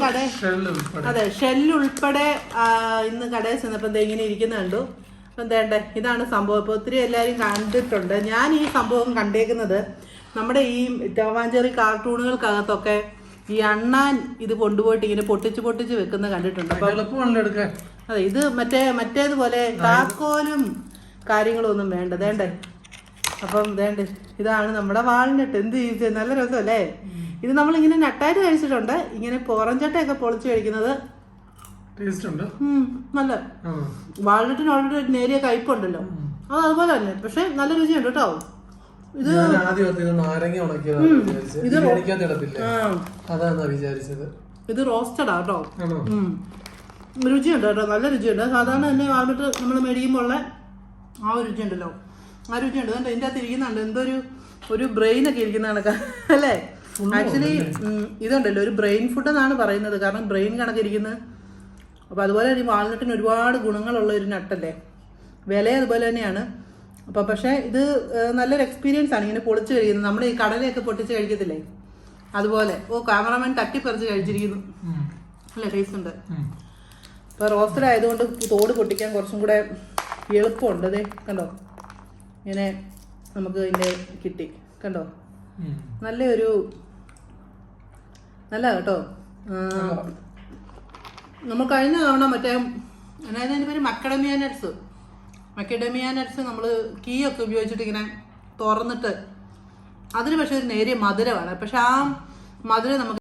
അതെ ഷെല്ല് ഉൾപ്പെടെ ഇന്ന് കടയിൽ ചെന്നപ്പോൾ ഇങ്ങനെ ഇരിക്കുന്ന കണ്ടു. അപ്പം എന്തേണ്ടേ ഇതാണ് സംഭവം. ഇപ്പോൾ ഒത്തിരി എല്ലാവരും കണ്ടിട്ടുണ്ട്. ഞാൻ ഈ സംഭവം കണ്ടേക്കുന്നത് നമ്മുടെ ഈ ടോം ആൻഡ് ജെറി കാർട്ടൂണുകൾക്കകത്തൊക്കെ ഈ അണ്ണാൻ ഇത് കൊണ്ടുപോയിട്ട് ഇങ്ങനെ പൊട്ടിച്ച് വെക്കുന്ന കണ്ടിട്ടുണ്ട്. അതെ ഇത് മറ്റേതുപോലെ താക്കോലും കാര്യങ്ങളും ഒന്നും വേണ്ട. വേണ്ടേ അപ്പം വേണ്ടേ ഇതാണ് നമ്മുടെ വാൾനട്ട്. എന്ത് ചെയ്ത് നല്ല രസമല്ലേ. ഇത് നമ്മളിങ്ങനെ നട്ടായിട്ട് കഴിച്ചിട്ടുണ്ട്. ഇങ്ങനെ പുറംചട്ടയൊക്കെ പൊളിച്ച് കഴിക്കുന്നത് നല്ല. വാൾനട്ടിന് ഓൾറെഡി നേരിയ കയ്പുണ്ടല്ലോ, അത് അതുപോലെ തന്നെ. പക്ഷെ നല്ല രുചിയുണ്ട് കേട്ടോ. ഇത് ഇത് റോസ്റ്റഡാ കേട്ടോ. രുചിയുണ്ട് കേട്ടോ, നല്ല രുചിയുണ്ട്. സാധാരണ തന്നെ വാൾനട്ട് നമ്മൾ മേടിക്കുമ്പോൾ ഉള്ള ആ ഒരു രുചി ഉണ്ടല്ലോ, ആ രുചിയുണ്ട്. അതുകൊണ്ട് ഇതിൻ്റെ അകത്ത് ഇരിക്കുന്നുണ്ട് എന്തോ ഒരു ബ്രെയിൻ ഒക്കെ ഇരിക്കുന്ന കണക്കാ അല്ലേ. ആക്ച്വലി ഇതുണ്ടല്ലോ ഒരു ബ്രെയിൻ ഫുഡ് എന്നാണ് പറയുന്നത്, കാരണം ബ്രെയിൻ കണക്കിരിക്കുന്നത്. അപ്പോൾ അതുപോലെ ഈ വാൾനട്ടിന് ഒരുപാട് ഗുണങ്ങളുള്ള ഒരു നട്ടല്ലേ, വില അതുപോലെ തന്നെയാണ്. അപ്പോൾ പക്ഷേ ഇത് നല്ലൊരു എക്സ്പീരിയൻസ് ആണ് ഇങ്ങനെ പൊളിച്ച് കഴിക്കുന്നത്. നമ്മൾ ഈ കടലയൊക്കെ പൊട്ടിച്ച് കഴിക്കത്തില്ലേ അതുപോലെ. ക്യാമറാമാൻ തട്ടിപ്പറിച്ച് കഴിച്ചിരിക്കുന്നു, അല്ലേ, ടേസ്റ്റ് ഉണ്ട്. ഇപ്പോൾ റോസ്റ്റഡ് ആയതുകൊണ്ട് തോട് പൊട്ടിക്കാൻ കുറച്ചും കൂടെ എളുപ്പമുണ്ട്. അതെ കണ്ടോ, ഇങ്ങനെ നമുക്ക് ഇതിൻ്റെ കിട്ടി കണ്ടോ. നല്ല കേട്ടോ. നമ്മൾ കഴിഞ്ഞ തവണ മറ്റേ അതായത് അതിൻ്റെ പേര് മക്കഡമിയ നട്ട്സ് നമ്മൾ കീ ഒക്കെ ഉപയോഗിച്ചിട്ട് ഇങ്ങനെ തുറന്നിട്ട് അതിന് പക്ഷേ ഒരു നേരിയ മധുരമാണ്. പക്ഷെ ആ മധുരം നമുക്ക്